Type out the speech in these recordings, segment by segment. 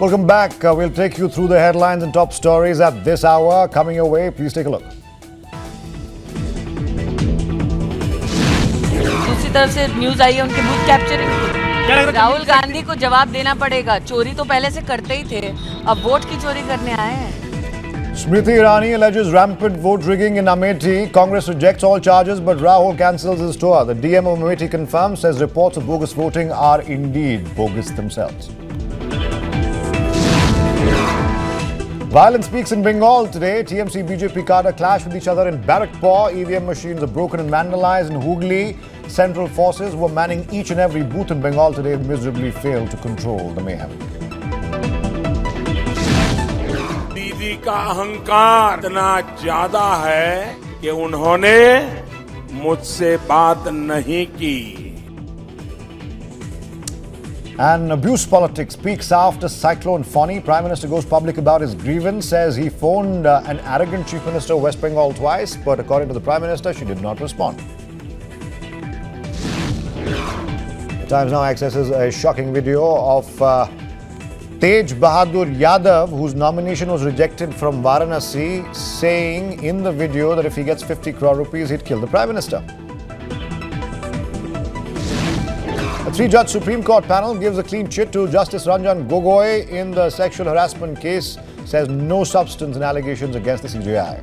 Welcome back. We'll take you through the headlines and top stories at this hour. Coming your way, please take a look. दूसरी तरफ से news आई है उनके booth capturing की। राहुल गांधी को जवाब देना पड़ेगा। चोरी तो पहले से करते ही थे, अब वोट की चोरी करने आए हैं। Smriti Irani alleges rampant vote rigging in Amethi. Congress rejects all charges, but Rahul cancels his tour. The DM of Amethi confirms, says reports of bogus voting are indeed bogus themselves. Violence peaks in Bengal today. TMC BJP cadre clash with each other in Barrackpore. EVM machines are broken and vandalized in Hooghly. Central forces were manning each and every booth in Bengal today miserably failed to control the mayhem. दीदी का अहंकार इतना ज्यादा है कि उन्होंने मुझसे बात नहीं की. And abuse politics peaks after cyclone Fani. Prime Minister goes public about his grievance, says he phoned an arrogant Chief Minister of West Bengal twice, but according to the Prime Minister, she did not respond. The Times now accesses a shocking video of Tej Bahadur Yadav, whose nomination was rejected from Varanasi, saying in the video that if he gets 50 crore rupees, he'd kill the Prime Minister. A three-judge Supreme Court panel gives a clean chit to Justice Ranjan Gogoi in the sexual harassment case, says no substance in allegations against the CJI.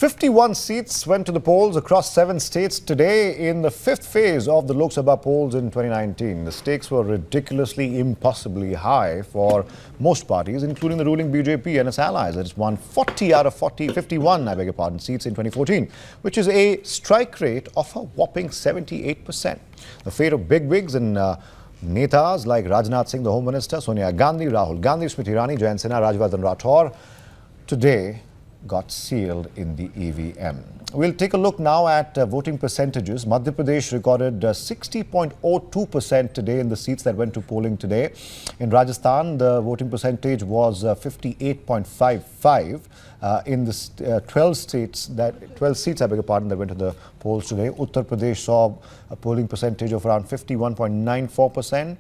"51 seats went to the polls across 7 states today in the 5th phase of the Lok Sabha polls in 2019. The stakes were ridiculously, impossibly high for most parties, including the ruling BJP and its allies. It's won 40 out of 51 seats in 2014, which is a strike rate of a whopping 78%. The fate of bigwigs and netas like Rajnath Singh, the Home Minister, Sonia Gandhi, Rahul Gandhi, Smriti Irani, Jayant Sinha, Rajvardhan Rathore, today got sealed in the EVM. We'll take a look now at voting percentages. Madhya Pradesh recorded 60.02% today in the seats that went to polling today. In Rajasthan, the voting percentage was 58.55. In the 12 seats that went to the polls today. Uttar Pradesh saw a polling percentage of around 51.94%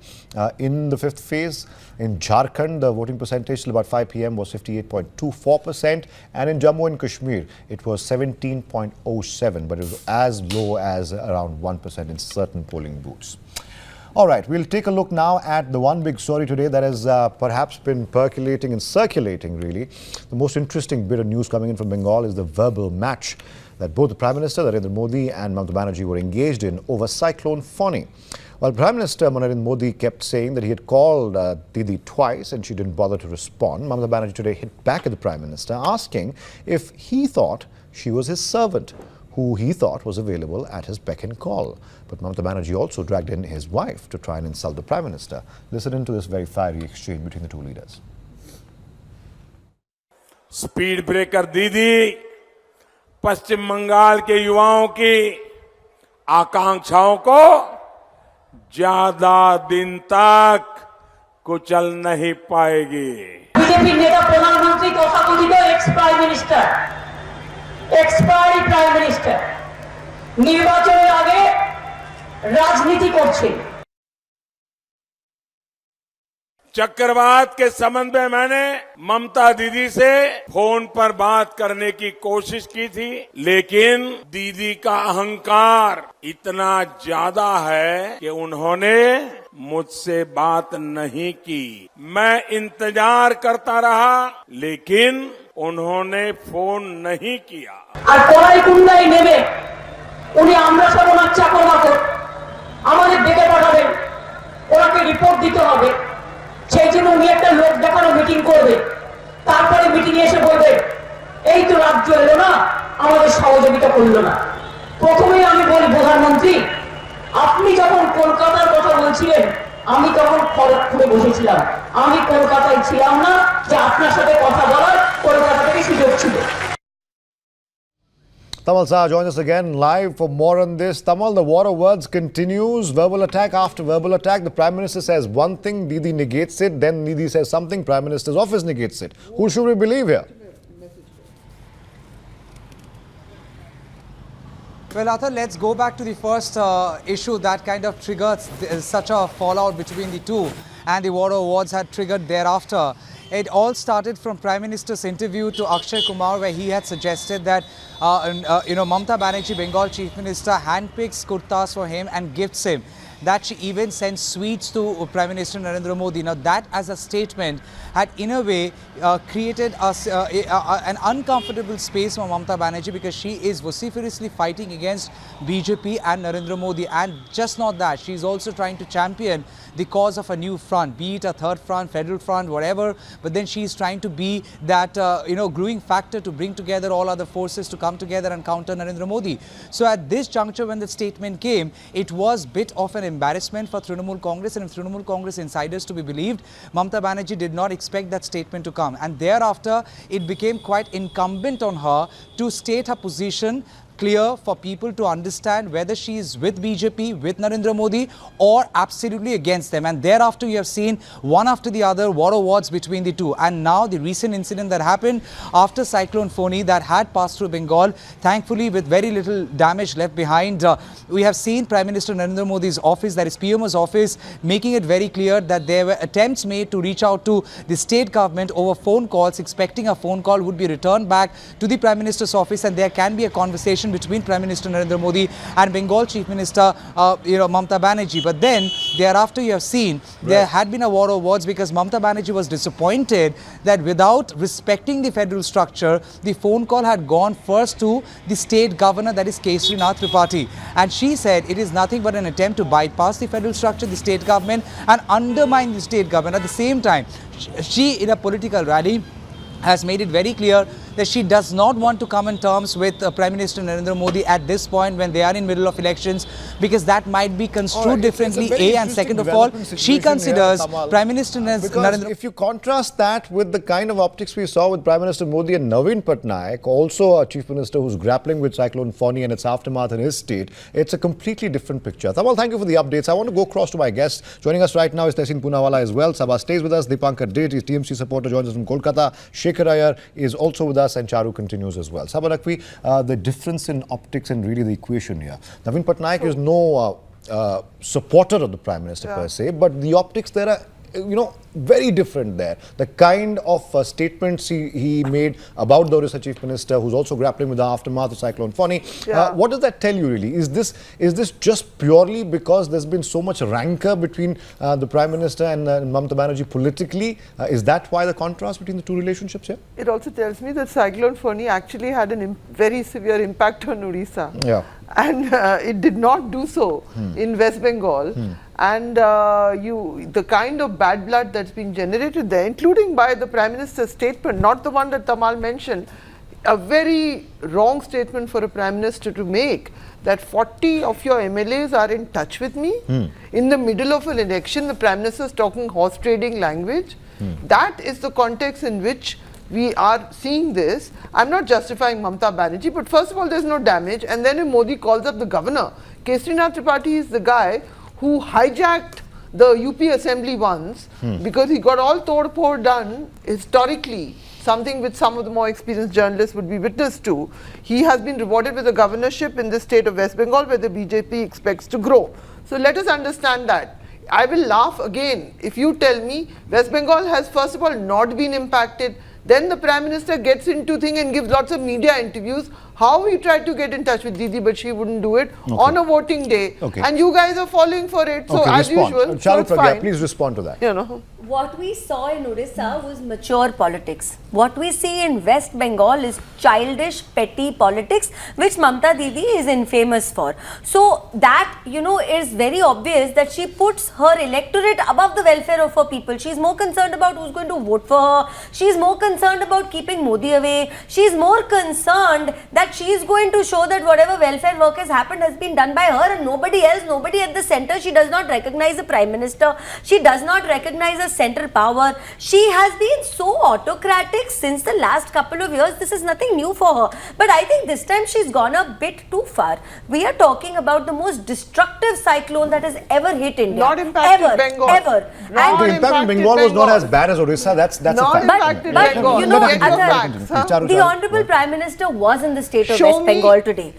in the 5th phase. In Jharkhand, the voting percentage till about 5 p.m. was 58.24%, and in Jammu and Kashmir, it was 17.07%, but it was as low as around 1% in certain polling booths. All right, we'll take a look now at the one big story today that has perhaps been percolating and circulating, really. The most interesting bit of news coming in from Bengal is the verbal match that both the Prime Minister Narendra Modi and Mamata Banerjee were engaged in over cyclone Fani. While Prime Minister Narendra Modi kept saying that he had called Didi twice and she didn't bother to respond, Mamata Banerjee today hit back at the Prime Minister, asking if he thought she was his servant, who he thought was available at his beck and call. But Mamata Banerjee also dragged in his wife to try and insult the Prime Minister. Listen into this very fiery exchange between the two leaders. Speed breaker दीदी पश्चिम बंगाल के युवाओं की आकांक्षाओं को ज्यादा दिन तक कुचल नहीं पाएगी. बीजेपी नेता प्रधानमंत्री तथाकथित এক্সপায়ারি প্রাইম মিনিস্টার নির্বাচনের আগে রাজনীতি করছে. चक्रवात के संबंध में मैंने ममता दीदी से फोन पर बात करने की कोशिश की थी, लेकिन दीदी का अहंकार इतना ज्यादा है कि उन्होंने मुझसे बात नहीं की. मैं इंतजार करता रहा, लेकिन उन्होंने फोन नहीं किया. আর কড়াই কুন্ডাই নেবে উনি আমরা সব ওনার চাকর বাকর, আমাদের ডেকে পাঠাবেন, ওনাকে রিপোর্ট দিতে হবে. সেই জন্য উনি একটা লোক দেখানো মিটিং করবে, তারপরে মিটিং এসে বলবে এই তো রাজ্য এলো না, আমাদের সহযোগিতা করলো না. প্রথমেই আমি বলি প্রধানমন্ত্রী, আপনি যখন কলকাতার কথা বলছিলেন আমি তখন খড়গপুরে বসেছিলাম, আমি কলকাতায় ছিলাম না যে আপনার সাথে কথা বলার কলকাতা থেকে সুযোগ ছিল. Tamal Shah joins us again live for more on this. Tamal, the war of words continues. Verbal attack after verbal attack. The Prime Minister says one thing, Didi negates it. Then Didi says something, Prime Minister's office negates it. Who should we believe here? Well, Athar, let's go back to the first issue that kind of triggered such a fallout between the two, and the water awards had triggered thereafter. It all started from Prime Minister's interview to Akshay Kumar, where he had suggested that Mamata Banerjee, Bengal Chief Minister, handpicks kurtas for him and gifts him. That she even sent sweets to Prime Minister Narendra Modi. Now that as a statement had in a way created an uncomfortable space for Mamata Banerjee, because she is vociferously fighting against BJP and Narendra Modi. And just not that, she is also trying to champion the cause of a new front, be it a third front, federal front, whatever. But then she is trying to be that gluing factor to bring together all other forces to come together and counter Narendra Modi. So at this juncture, when the statement came, it was a bit of an embarrassment for Trinamool Congress, and if Trinamool Congress insiders to be believed, Mamata Banerjee did not expect that statement to come, and thereafter it became quite incumbent on her to state her position clear for people to understand whether she is with BJP, with Narendra Modi, or absolutely against them. And thereafter you have seen one after the other war awards between the two. And now the recent incident that happened after cyclone Fani that had passed through Bengal, thankfully with very little damage left behind, we have seen Prime Minister Narendra Modi's office, that is PMO's office, making it very clear that there were attempts made to reach out to the state government over phone calls, expecting a phone call would be returned back to the Prime Minister's office, and there can be a conversation between Prime Minister Narendra Modi and Bengal Chief Minister Mamata Banerjee. But then thereafter you have seen there had been a war of words, because Mamata Banerjee was disappointed that without respecting the federal structure, the phone call had gone first to the state governor, that is Kesri Nath Tripathi, and she said it is nothing but an attempt to bypass the federal structure, the state government, and undermine the state government. At the same time, she in a political rally has made it very clear that she does not want to come in terms with Prime Minister NarendraOdi at this point when they are in middle of elections, because that might be construed differently, and second of all, she considers Prime Minister Narendra... If you contrast that with the kind of optics we saw with Prime Minister Modi and Naveen Patnaik, also a Chief Minister who's grappling with cyclone Fani and its aftermath in his state, it's a completely different picture. Tamal, thank you for the updates. I want to go across to my guests. Joining us right now is Tehseen Poonawala as well. Sabha stays with us. Dipankar Date, his TMC supporter, joins us from Kolkata. Shekhar Iyer is also with us, and Charu continues as well. Sabha Rakvi, the difference in optics and really the equation here. Naveen Patnaik is no supporter of the Prime Minister per se, but the optics there are, very different there. The kind of statements he made about the Orissa Chief Minister, who's also grappling with the aftermath of cyclone Fani. What does that tell you really? Is this just purely because there's been so much rancor between the Prime Minister and Mamata Banerjee politically? Is that why the contrast between the two relationships here? It also tells me that cyclone Fani actually had a very severe impact on Orissa. And it did not do so in West Bengal. And the kind of bad blood that's been generated there, including by the Prime Minister's statement, not the one that Tamal mentioned, a very wrong statement for a Prime Minister to make, that 40 of your MLAs are in touch with me. In the middle of an election, the Prime Minister is talking horse trading language. That is the context in which we are seeing this. I'm not justifying Mamata Banerjee, but first of all, there's no damage. And then if Modi calls up the governor, Kesri Nath Tripathi is the guy who hijacked the UP assembly once because he got all tod-por done historically, something which some of the more experienced journalists would be witness to. He has been rewarded with a governorship in the state of West Bengal, where the BJP expects to grow. So let us understand that. I will laugh again if you tell me West Bengal has first of all not been impacted, then the Prime Minister gets into thing and gives lots of media interviews. How he tried to get in touch with Didi, but she wouldn't do it on a voting day. And you guys are falling for it. So as usual, so it's fine. Please respond to that. What we saw in Orissa was mature politics. What we see in West Bengal is childish, petty politics, which Mamata Didi is infamous for. So that, is very obvious that she puts her electorate above the welfare of her people. She's more concerned about who's going to vote for her. She's more concerned about keeping Modi away. She's more concerned that she is going to show that whatever welfare work has happened has been done by her and nobody else, nobody at the center. She does not recognize the Prime Minister. She does not recognize a central power. She has been so autocratic since the last couple of years. This is nothing new for her. But I think this time she's gone a bit too far. We are talking about the most destructive cyclone that has ever hit India. Not impacted Bengal. Ever. The impact in Bengal was not as bad as Orissa. That's not a fact. Impacted but Bengal. Athar, the Honorable Prime Minister was in the state of West Bengal today.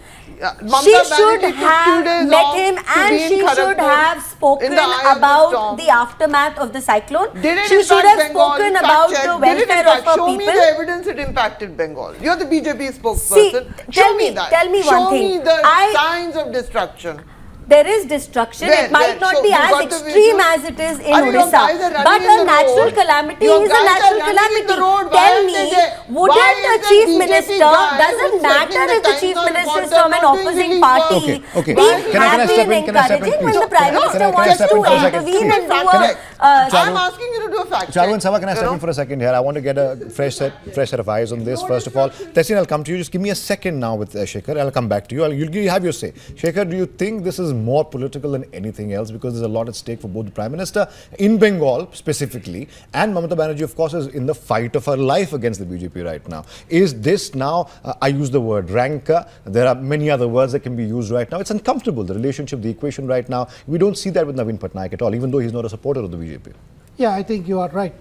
She should have met him and she should have spoken about the aftermath of the cyclone. She should have spoken about the welfare of her people. Show me the evidence it impacted Bengal. You're the BJP spokesperson. Tell me that. Tell me one thing. Show me the signs of destruction. There is destruction. It might not be as extreme as it is in Odisha, but a natural calamity is a natural calamity. Tell me, wouldn't the chief minister, doesn't matter if the chief minister is from an opposing party, be happy and encouraging when the prime minister wants to intervene and do a... I'm asking you to do a fact check. Charu and Sabha, can I step in for a second here? I want to get a fresh set of eyes on this. First of all, Tessin, I'll come to you. Just give me a second now with Shekhar. I'll come back to you. You'll have your say. Shekhar, do you think this is more political than anything else, because there's a lot at stake for both the Prime Minister in Bengal specifically and Mamata Banerjee, of course, is in the fight of her life against the BJP right now. Is this now, I use the word rancor, there are many other words that can be used right now. It's uncomfortable, the relationship, the equation right now. We don't see that with Naveen Patnaik at all, even though he's not a supporter of the BJP. Yeah, I think you are right.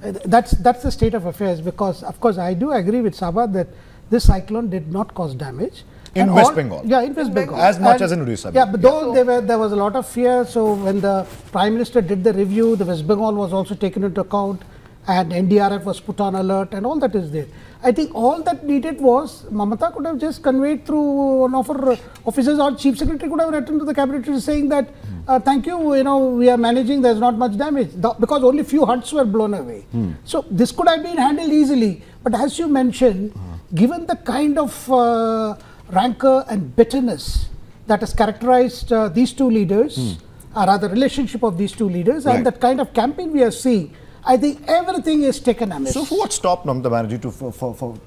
That's the state of affairs, because, of course, I do agree with Sabha that this cyclone did not cause damage. In West Bengal? Yeah, in West Bengal. As much as in Odisha. Yeah, but though there was a lot of fear, so when the Prime Minister did the review, the West Bengal was also taken into account and NDRF was put on alert and all that is there. I think all that needed was Mamata could have just conveyed through one of her officers, or Chief Secretary could have written to the Cabinet saying that thank you, we are managing, there's not much damage, because only few huts were blown away. So this could have been handled easily, but as you mentioned, given the kind of rancor and bitterness that has characterized these two leaders, or rather relationship of these two leaders, and that kind of campaign we are seeing, I think everything is taken amiss. So what stopped Mamata Banerjee for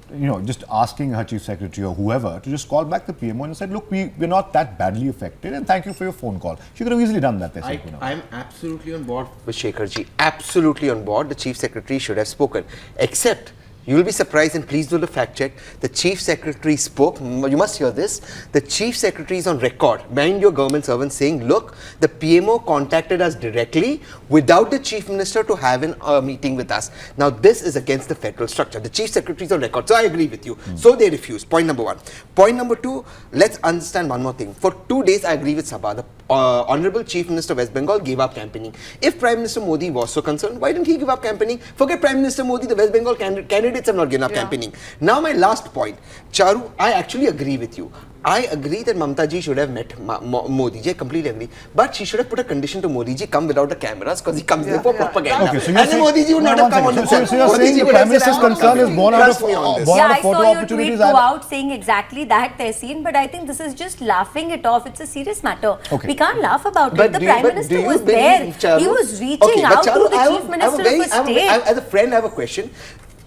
just asking her Chief Secretary or whoever to just call back the PMO and said, look, we're not that badly affected and thank you for your phone call. She could have easily done that. I'm absolutely on board with Shekharji. Absolutely on board. The Chief Secretary should have spoken. Except, you will be surprised, and please do the fact check. The Chief Secretary spoke. You must hear this. The Chief Secretary is on record, mind your government servants, saying, look, the PMO contacted us directly without the Chief Minister to have a meeting with us. Now, this is against the federal structure. The Chief Secretary is on record. So, I agree with you. So, they refused. Point number one. Point number two, let's understand one more thing. For 2 days, I agree with Sabha. The Honorable Chief Minister of West Bengal gave up campaigning. If Prime Minister Modi was so concerned, why didn't he give up campaigning? Forget Prime Minister Modi, the West Bengal candidates have not given up campaigning. Now my last point, Charu, I actually agree with you. I agree that Mamata ji should have met Modi ji, I completely agree. But she should have put a condition to Modi ji, come without the cameras, because he comes there for propaganda. Okay, so and then Modi ji would not have come on the So you're saying the Prime Minister's concern is born out of photo I opportunities? saw your tweet go out saying exactly that, Tessin, but I think this is just laughing it off. It's a serious matter. We can't laugh about it. The Prime Minister was there. He was reaching out to the Chief Minister of the state. As a friend, I have a question.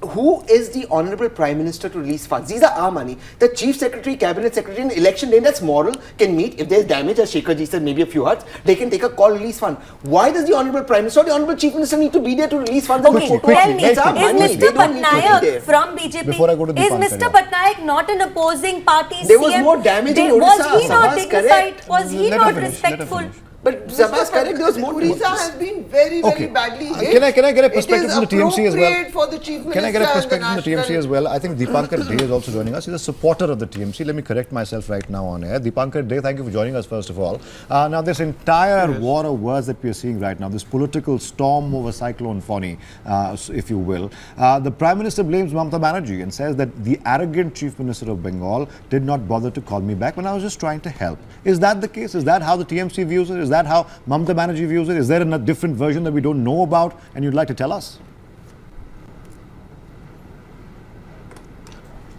Who is the Honorable Prime Minister to release funds? These are our money. The Chief Secretary, Cabinet Secretary, in election day, that's moral, can meet. If there's damage, as Shekharji said, maybe a few huts, they can take a call, release fund. Why does the Honorable Prime Minister or the Honorable Chief Minister need to be there to release funds? Okay, tell me, is Mr. Patnaik from BJP, is Mr. Patnaik not an opposing party CM? There was more damage in Odisha. Was he not dignified? Was he not respectful? But Sabha is correct, there was more. Odisha has been very badly hit. Can I get a perspective from the TMC as well? For the Chief Minister. Can I get a perspective from the TMC as well? I think Deepankar Dey is also joining us. He's a supporter of the TMC. Let me correct myself right now on air. Deepankar Dey, thank you for joining us first of all. Now this entire war of words that we are seeing right now, this political storm over cyclone Fani, if you will, the Prime Minister blames Mamata Banerjee and says that the arrogant Chief Minister of Bengal did not bother to call me back when I was just trying to help. Is that the case? Is that how the TMC views it? Is that how Mamata Banerjee views it? Is there a different version that we don't know about and you'd like to tell us?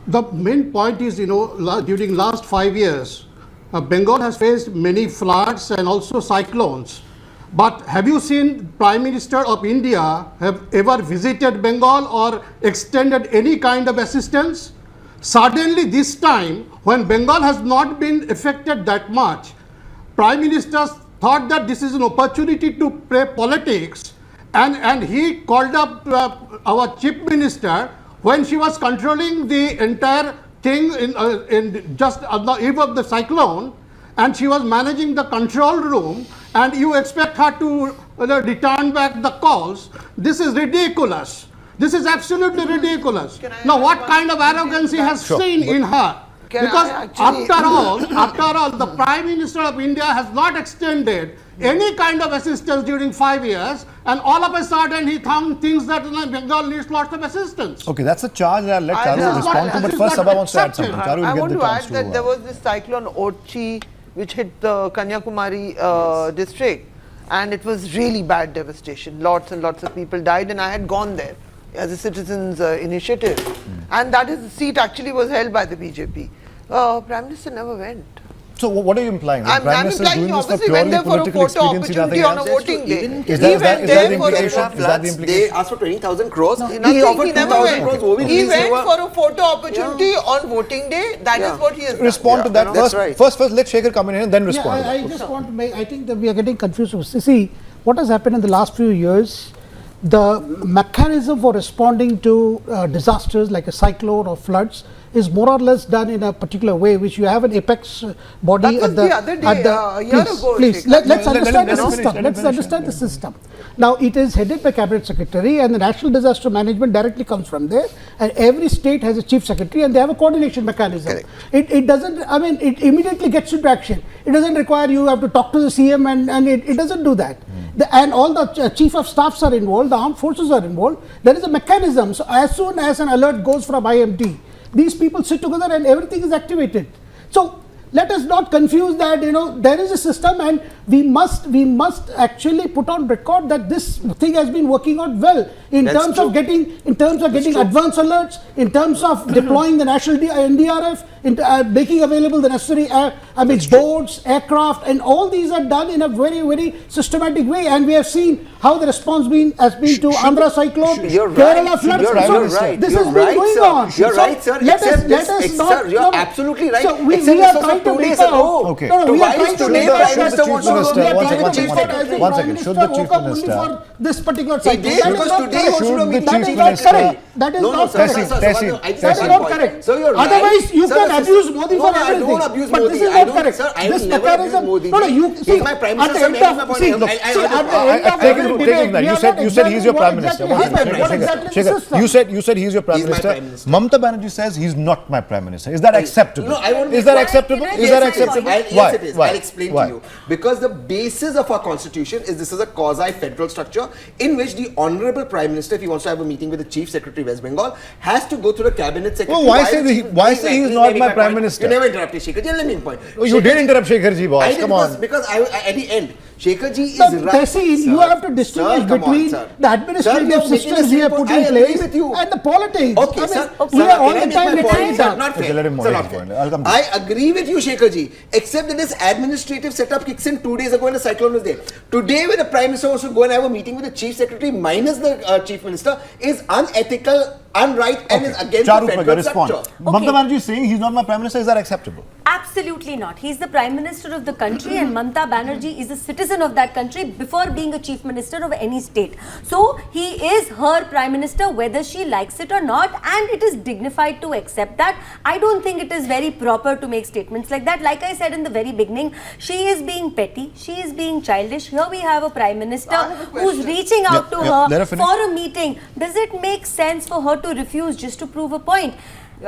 The main point is, during last 5 years, Bengal has faced many floods and also cyclones. But have you seen Prime Minister of India have ever visited Bengal or extended any kind of assistance? Suddenly this time, when Bengal has not been affected that much, Prime Minister thought that this is an opportunity to play politics, and he called up our Chief Minister when she was controlling the entire thing in just on the eve of the cyclone, and she was managing the control room, and you expect her to return back the calls. This is ridiculous. This is absolutely ridiculous. Now, what kind of arrogance he has seen in her? Because after all, the Prime Minister of India has not extended any kind of assistance during 5 years, and all of a sudden he thinks that Bengal needs lots of assistance. Okay, that's a charge that I'll let Charu respond to, but first Sabha wants to add something. Charu will I get want the to add chance that there was this cyclone Orchi which hit the Kanyakumari district, and it was really bad devastation. Lots and lots of people died, and I had gone there as a citizens' initiative, and that is the seat actually was held by the BJP. Prime Minister never went. So what are you implying? The Prime Minister is doing this for obviously went purely there for a political photo expediency, opportunity nothing on a else? voting day. Is that the implication? Is that the They implication? asked for 20,000 crores. He He offered never 2,000 went. crores. He went for a photo opportunity on voting day. That is what he has done. Respond to that that's first. right. First, let Shekhar come in and then respond. I just want to make, I think that we are getting confused. See, what has happened in the last few years, the mechanism for responding to disasters like a cyclone or floods is more or less done in a particular way, which you have an apex body That was the other day, a year ago, please, Shekhar. let's understand the let him system. finish, Let's understand the system. Now, it is headed by Cabinet Secretary, and the National Disaster Management directly comes from there, and every state has a Chief Secretary, and they have a coordination mechanism. It doesn't, I mean, it immediately gets into action. It doesn't require you have to talk to the CM, and it doesn't do that. And all the Chief of Staffs are involved, the armed forces are involved. There is a mechanism. So, as soon as an alert goes from IMT, these people sit together and everything is activated. So, let us not confuse that, there is a system, and we must actually put on record that this thing has been working out well in terms of getting advance alerts, in terms of deploying the national NDRF, making available the necessary boats, aircraft, and all these are done in a very, very systematic way, and we have seen how the response has been to Andhra cyclone, Kerala floods. This has been going on. You're right, sir. Let us not. Sir, you're absolutely right. So we Except are this was trying to 2 days make out. ago. Okay. No, we Why are trying is to today make out Prime that Minister wants to we are go trying to Chief make out as Secretary? the One Prime second. Should Minister the Chief woke up only Minister- for this particular He cycle. did, That is because not today correct. he should have been That Chief is not Minister- correct. That is not correct. That is not correct. So you're right. Otherwise, you Sir, can this is- abuse Modi No, for I everything. don't abuse But Modi. this is I not don't, correct. sir, I will This never abuse mechanism. Modi. No, you He's see, my Prime at Minister, the so end my of point. see, I- look, I- see, I- at the I- end of Take him, every take him debate, there. we You are said not he's examining your what Prime Minister. exactly One second, happened, what Shekhar, exactly is the Shekhar, system. you said he's your Prime He's my Minister. Prime Minister. Mamata Banerjee says he's not my Prime Minister. Is that acceptable? No, I won't Is be- that acceptable? Yes, Is that it is. acceptable? Yes, it is. Why? I'll explain Why? to you. Because the basis of our constitution is this is a quasi-federal structure in which the Honorable Prime Minister, if he wants to have a meeting with the Chief Secretary of West Bengal, has to go through the Cabinet Secretary. Well, why say he's not my Prime Minister? You never interrupted Shekhar. Just let me point. Oh, you did interrupt Shekhar ji, boss. I did Come on. because at the end, Shekhar ji is But right. Tehseen, you Sir, have to distinguish sir, come on, between sir. the administrative Sir, you're making systems the we have same put point. in I agree place with you. and the politics. Okay, I sir. mean, we are all the time Sir, mixing it up. not fair. Okay, let him Sir, make not his fair. point. I'll come to I agree with you, Shekhar ji, except that this administrative setup kicks in 2 days ago when the cyclone was there. Today, when the Prime Minister wants to go and have a meeting with the Chief Secretary minus the Chief Minister is unethical, unright, and is against Charu, the federal respond. structure. Mamata Banerjee is saying he's not my Prime Minister. Is that acceptable? Absolutely not. He's the Prime Minister of the country, and Mamata Banerjee is a citizen of that country before being a Chief Minister of any state. So he is her Prime Minister whether she likes it or not, and it is dignified to accept that. I don't think it is very proper to make statements like that. Like I said in the very beginning, she is being petty, she is being childish. Here we have a Prime Minister who's reaching out to her for a meeting. Does it make sense for her to refuse just to prove a point?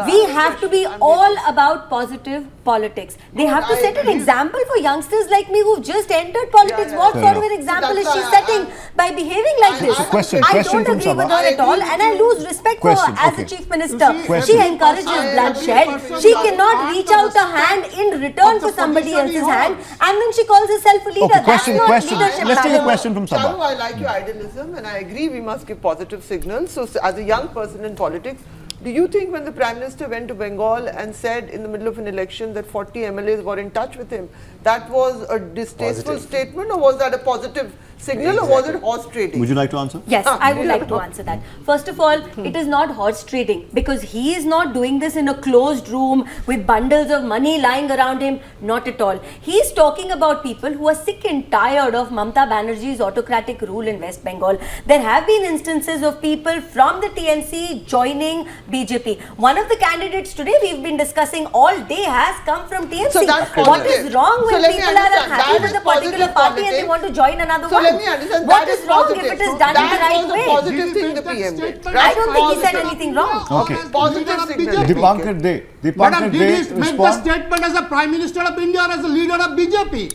We have to be all about positive politics. They have to set an example for youngsters like me who've just entered politics. What sort of an example is she setting by behaving like this? Question I from don't agree with Sabha. her at all, and I lose respect for her as a Chief Minister. Question. She encourages bloodshed. She cannot reach out a hand in return for somebody else's hand, and then she calls herself a leader. Okay, That's not question. leadership. Let's take a madam. question from Charu, Sabha. I like your idealism, and I agree we must give positive signals. So, as a young person in politics, do you think when the Prime Minister went to Bengal and said in the middle of an election that 40 MLAs were in touch with him, that was a distasteful statement, or was that a positive signal, or was it horse trading? Would you like to answer? Yes, I would like to answer that. First of all, it is not horse trading because he is not doing this in a closed room with bundles of money lying around him. Not at all. He is talking about people who are sick and tired of Mamata Banerjee's autocratic rule in West Bengal. There have been instances of people from the TNC joining BJP. One of the candidates today we've been discussing all day has come from TNC. So that's what positive. is wrong So when let me people are understand. unhappy That with is a particular positive party and they politics. want to join another So one? let let me understand. What That is wrong if positive. it is done in the That right was a way? positive thing the PM did. I don't think he said anything wrong. Okay. Positive signal. Dipankar Dey. Madam, Dipankar did Dey he make the respond. statement as a Prime Minister of India or as a leader of BJP?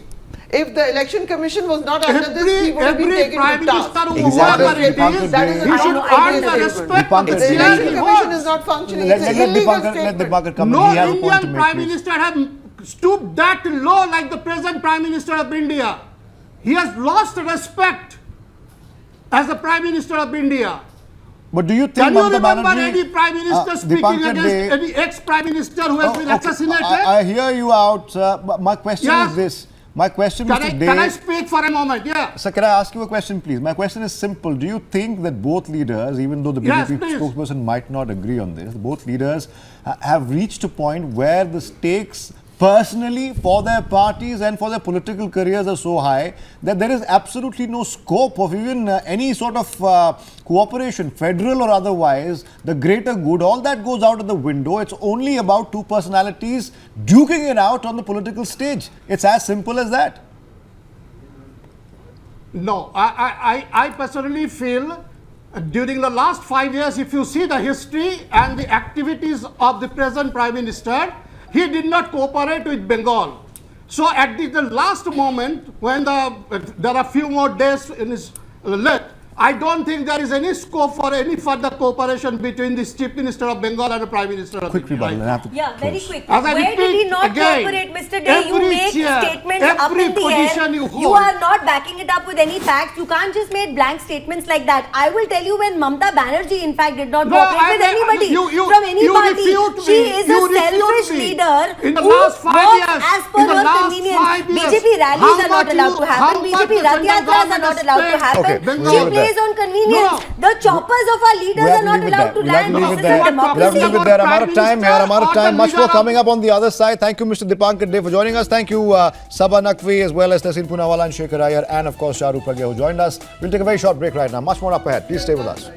If the election commission was not under this, he would have been Every taken Prime to Minister task. who Exactly. whoever it is, That is a he should earn the statement. respect Dipankar of If the Dey. election the commission is words. not functioning, Let it's an illegal Dipankar statement. come No in. He has a point to Indian make, Prime please. Minister have stooped that low like the present Prime Minister of India. He has lost respect as the Prime Minister of India. But do you think Can you Mamata remember Banerjee, any Prime Minister speaking Dipankar against Dey- any ex-Prime Minister who has Oh, been okay. assassinated? I hear you out, sir. But my question Yes. is this. My question, Mr. Dey. Can I speak for a moment? Yeah. Sir, can I ask you a question, please? My question is simple. Do you think that both leaders, even though the Yes, BJP please. spokesperson might not agree on this, both leaders have reached a point where the stakes personally for their parties and for their political careers are so high that there is absolutely no scope of even any sort of cooperation, federal or otherwise, the greater good, all that goes out of the window. It's only about two personalities duking it out on the political stage. It's as simple as that. No, I personally feel during the last 5 years, if you see the history and the activities of the present Prime Minister, he did not cooperate with Bengal. So at the last moment, when there are few more days in his left, I don't think there is any scope for any further cooperation between the Chief Minister of Bengal and the Prime Minister of Quick India. rebuttal. and I have to Yeah, very close. quick. As I Where did he repeat not again, cooperate, Mr. Dey? You every make chair, statements up every in the position air. you You hold. are not backing it up with any facts. You can't just make blank statements like that. I will tell you when Mamata Banerjee, in fact, did not No, cooperate with anybody from any you party. refute me. She is a You refute selfish me. leader In the who last 5 works years, as per in the her last convenience. 5 years, BJP rallies how are not much allowed you- to happen. how much BJP the Rath central Yatras are not government allowed to has happen. Okay, we'll She leave it plays there. on convenience. No. The choppers of our leaders We have are to not leave it allowed there. to We'll have land. to leave This it is there. a We'll have to democracy. leave it there. I'm out of Prime time. Minister I'm out of or time. the Much more leader of- coming up on the other side. Thank you, Mr. Dipankar Dey, for joining us. Thank you, Sabha Naqvi, as well as Tahsin Poonawalla and Shekhar Iyer, and of course, Shahruh Pragya, who joined us. We'll take a very short break right now. Much more up ahead. Please stay with us.